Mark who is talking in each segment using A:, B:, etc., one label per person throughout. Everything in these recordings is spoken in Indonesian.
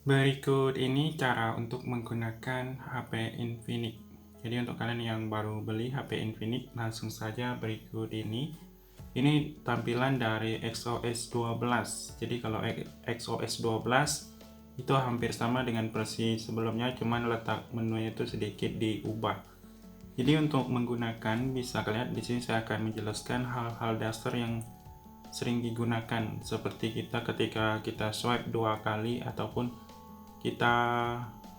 A: Berikut ini cara untuk menggunakan HP Infinix. Jadi untuk kalian yang baru beli HP Infinix, langsung saja berikut ini. Ini tampilan dari XOS 12. Jadi kalau XOS 12 itu hampir sama dengan versi sebelumnya, cuman letak menunya itu sedikit diubah. Jadi untuk menggunakan, bisa kalian di sini saya akan menjelaskan hal-hal dasar yang sering digunakan, seperti ketika kita swipe dua kali ataupun kita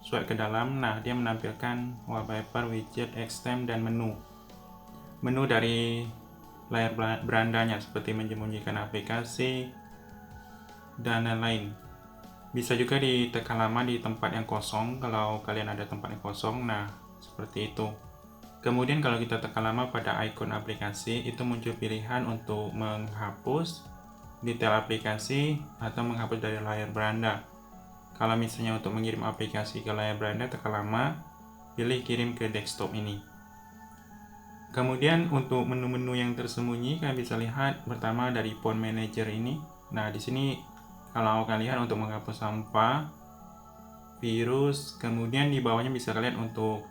A: swipe ke dalam. Nah, dia menampilkan wallpaper, widget, extend, dan menu dari layar berandanya, seperti menyembunyikan aplikasi dan lain-lain. Bisa juga ditekan lama di tempat yang kosong kalau kalian ada tempat yang kosong. Nah, seperti itu. Kemudian kalau kita tekan lama pada ikon aplikasi, itu muncul pilihan untuk menghapus detail aplikasi atau menghapus dari layar beranda. Kalau misalnya untuk mengirim aplikasi ke layar beranda, tekan lama, pilih kirim ke desktop ini. Kemudian untuk menu-menu yang tersembunyi, kalian bisa lihat pertama dari Phone Manager ini. Nah, di sini kalau kalian untuk menghapus sampah, virus, kemudian di bawahnya bisa kalian untuk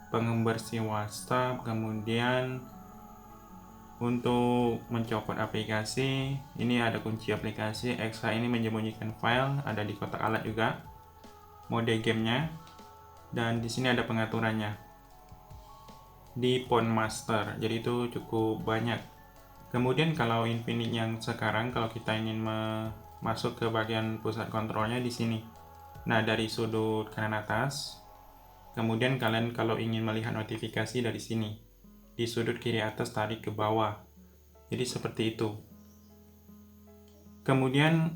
A: pembersih WhatsApp, kemudian untuk mencopot aplikasi, ini ada kunci aplikasi, extra ini menyembunyikan file, ada di kotak alat juga, mode gamenya, dan di sini ada pengaturannya di Phone Master. Jadi itu cukup banyak. Kemudian kalau Infinix yang sekarang, kalau kita ingin masuk ke bagian pusat kontrolnya di sini. Nah, dari sudut kanan atas, kemudian kalian kalau ingin melihat notifikasi dari sini, di sudut kiri atas tarik ke bawah. Jadi seperti itu. Kemudian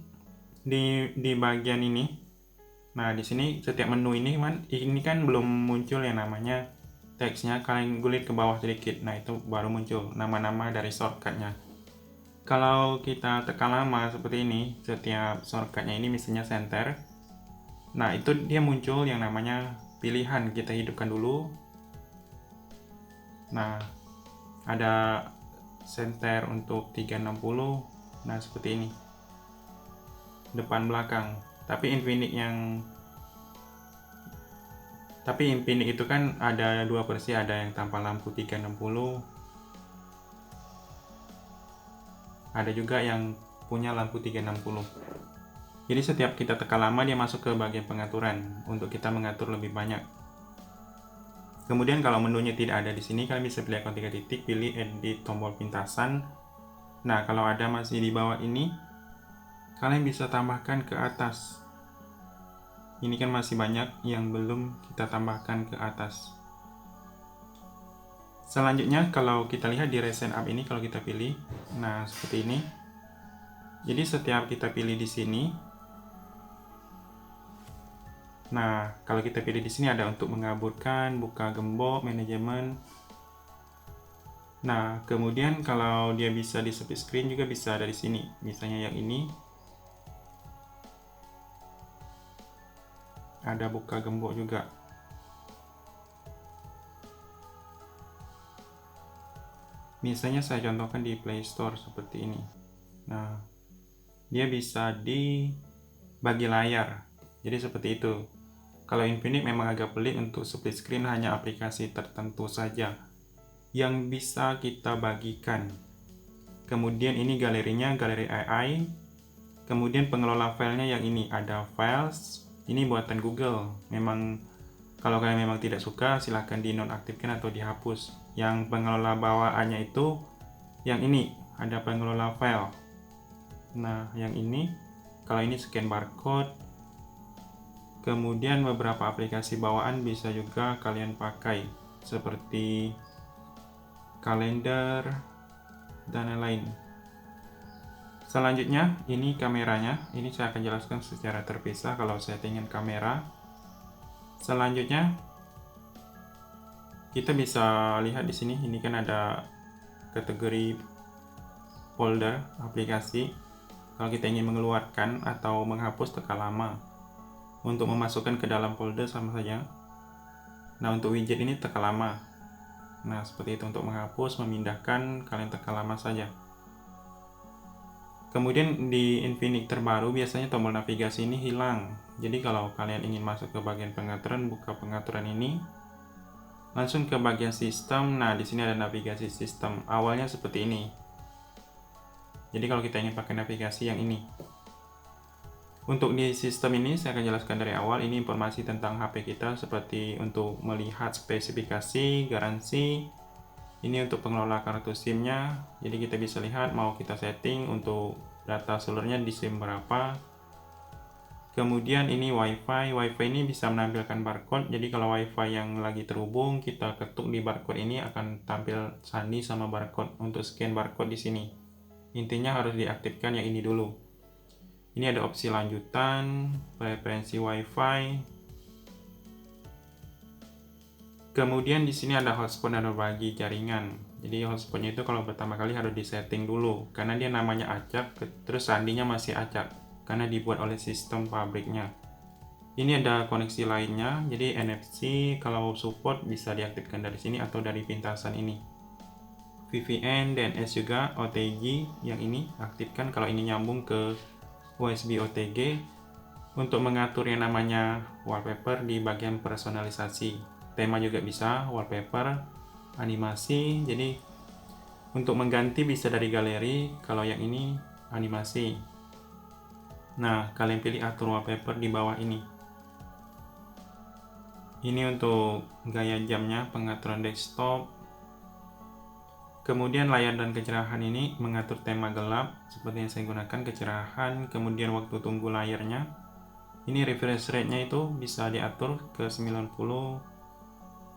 A: di bagian ini, nah di sini setiap menu ini kan belum muncul yang namanya teksnya. Kalian gulit ke bawah sedikit, nah itu baru muncul nama-nama dari shortcutnya. Kalau kita tekan lama seperti ini, setiap shortcutnya ini misalnya center, nah itu dia muncul yang namanya pilihan. Kita hidupkan dulu. Nah, ada center untuk 360. Nah, seperti ini. Depan belakang. Tapi Infinix itu kan ada dua versi, ada yang tanpa lampu 360, ada juga yang punya lampu 360. Jadi setiap kita tekan lama, dia masuk ke bagian pengaturan untuk kita mengatur lebih banyak. Kemudian kalau menunya tidak ada di sini, kalian bisa pilih ikon 3 titik, pilih edit tombol pintasan. Nah, kalau ada masih di bawah ini, kalian bisa tambahkan ke atas. Ini kan masih banyak yang belum kita tambahkan ke atas. Selanjutnya kalau kita lihat di recent app ini, kalau kita pilih, nah seperti ini. Jadi setiap kita pilih di sini, nah kalau kita pilih di sini ada untuk mengaburkan, buka gembok, manajemen. Nah kemudian kalau dia bisa di split screen juga bisa dari sini. Misalnya yang ini ada buka gembok juga. Misalnya saya contohkan di Play Store seperti ini. Nah, dia bisa di bagi layar. Jadi seperti itu. Kalau Infinix memang agak pelik untuk split screen, hanya aplikasi tertentu saja yang bisa kita bagikan. Kemudian ini galerinya, galeri AI. Kemudian pengelola filenya yang ini ada files. Ini buatan Google. Memang kalau kalian memang tidak suka, silahkan dinonaktifkan atau dihapus. Yang pengelola bawaannya itu yang ini, ada pengelola file. Nah, yang ini, kalau ini scan barcode. Kemudian beberapa aplikasi bawaan bisa juga kalian pakai, seperti kalender dan lain-lain. Selanjutnya, ini kameranya. Ini saya akan jelaskan secara terpisah kalau settingan kamera. Selanjutnya, kita bisa lihat di sini. Ini kan ada kategori folder aplikasi. Kalau kita ingin mengeluarkan atau menghapus, tekan lama. Untuk memasukkan ke dalam folder sama saja. Nah, untuk widget ini tekan lama. Nah, seperti itu. Untuk menghapus, memindahkan, kalian tekan lama saja. Kemudian di Infinix terbaru biasanya tombol navigasi ini hilang. Jadi kalau kalian ingin masuk ke bagian pengaturan, buka pengaturan ini, langsung ke bagian sistem. Nah, di sini ada navigasi sistem. Awalnya seperti ini. Jadi kalau kita ingin pakai navigasi yang ini. Untuk di sistem ini saya akan jelaskan dari awal. Ini informasi tentang HP kita seperti untuk melihat spesifikasi, garansi. Ini untuk pengelola kartu SIM-nya. Jadi kita bisa lihat mau kita setting untuk data selulernya di SIM berapa. Kemudian ini WiFi. WiFi ini bisa menampilkan barcode. Jadi kalau WiFi yang lagi terhubung, kita ketuk di barcode ini akan tampil sandi sama barcode untuk scan barcode di sini. Intinya harus diaktifkan yang ini dulu. Ini ada opsi lanjutan, preferensi WiFi. Kemudian di sini ada hotspot dan berbagi jaringan. Jadi hotspotnya itu kalau pertama kali harus disetting dulu, karena dia namanya acak, terus sandinya masih acak, karena dibuat oleh sistem pabriknya. Ini ada koneksi lainnya, jadi NFC kalau support bisa diaktifkan dari sini atau dari pintasan ini. VPN, DNS juga, OTG yang ini aktifkan kalau ini nyambung ke USB OTG. Untuk mengatur yang namanya wallpaper di bagian personalisasi. Tema juga bisa, wallpaper, animasi. Jadi untuk mengganti bisa dari galeri, kalau yang ini animasi. Nah, kalian pilih atur wallpaper di bawah ini. Ini untuk gaya jamnya, pengaturan desktop. Kemudian layar dan kecerahan ini mengatur tema gelap seperti yang saya gunakan, kecerahan. Kemudian waktu tunggu layarnya. Ini refresh rate-nya itu bisa diatur ke 90.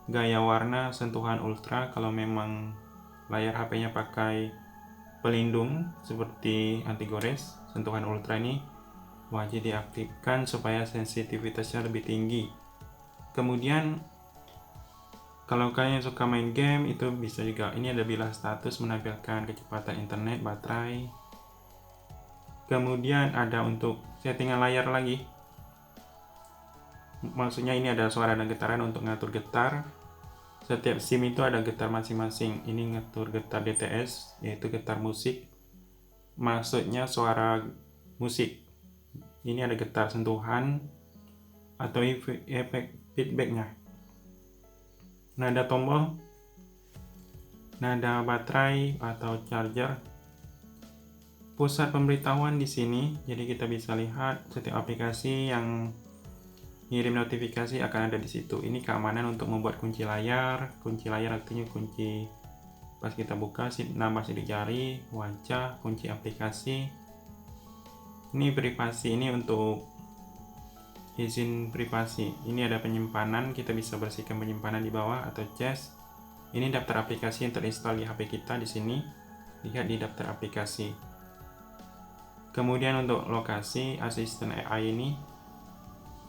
A: Gaya warna sentuhan ultra kalau memang layar HP-nya pakai pelindung seperti anti gores, sentuhan ultra ini wajib diaktifkan supaya sensitivitasnya lebih tinggi. Kemudian kalau kalian suka main game itu bisa juga, ini ada bilah status menampilkan kecepatan internet, baterai. Kemudian ada untuk settingan layar lagi. Maksudnya ini ada suara dan getaran untuk ngatur getar. Setiap SIM itu ada getar masing-masing. Ini ngatur getar DTS, yaitu getar musik. Maksudnya suara musik. Ini ada getar sentuhan atau efek feedbacknya. Nada tombol, nada baterai atau charger. Pusat pemberitahuan di sini, jadi kita bisa lihat setiap aplikasi yang ngirim notifikasi akan ada di situ. Ini keamanan untuk membuat kunci layar. Kunci layar artinya kunci pas kita buka, nambah sidik jari, wajah, kunci aplikasi. Ini privasi, ini untuk izin privasi. Ini ada penyimpanan, kita bisa bersihkan penyimpanan di bawah atau cache. Ini daftar aplikasi yang terinstall di HP kita di sini. Lihat di daftar aplikasi. Kemudian untuk lokasi, asisten AI ini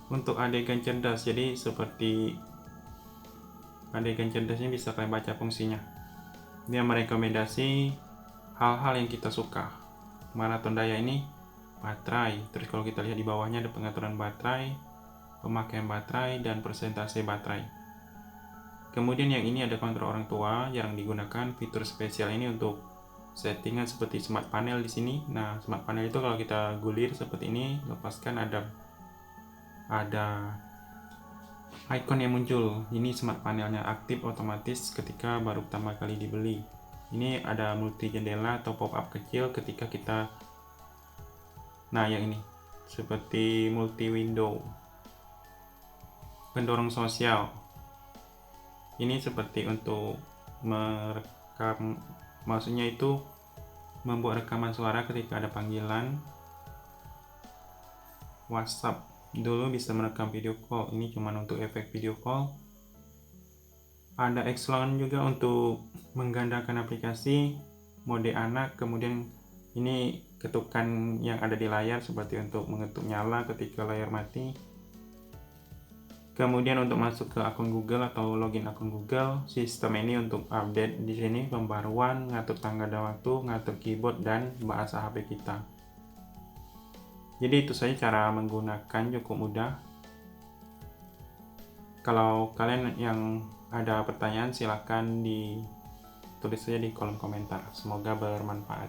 A: untuk adegan cerdas, jadi seperti adegan cerdasnya bisa kalian baca fungsinya. Dia merekomendasi hal-hal yang kita suka. Maraton daya ini baterai, terus kalau kita lihat di bawahnya ada pengaturan baterai, pemakaian baterai, dan persentase baterai. Kemudian yang ini ada kontrol orang tua, jarang digunakan. Fitur spesial ini untuk settingan seperti smart panel di sini. Nah, smart panel itu kalau kita gulir seperti ini, lepaskan ada icon yang muncul. Ini smart panelnya aktif otomatis ketika baru pertama kali dibeli. Ini ada multi jendela atau pop up kecil ketika kita, nah yang ini seperti multi window. Pendorong sosial ini seperti untuk merekam, maksudnya itu membuat rekaman suara ketika ada panggilan. WhatsApp dulu bisa merekam video call, ini cuma untuk efek video call. Ada Excellent juga untuk menggandakan aplikasi, mode anak. Kemudian ini ketukan yang ada di layar seperti untuk mengetuk nyala ketika layar mati. Kemudian untuk masuk ke akun Google atau login akun Google, sistem ini untuk update di sini, pembaruan, ngatur tanggal dan waktu, ngatur keyboard dan bahasa HP kita. Jadi itu saja cara menggunakan, cukup mudah. Kalau kalian yang ada pertanyaan silahkan ditulis saja di kolom komentar. Semoga bermanfaat.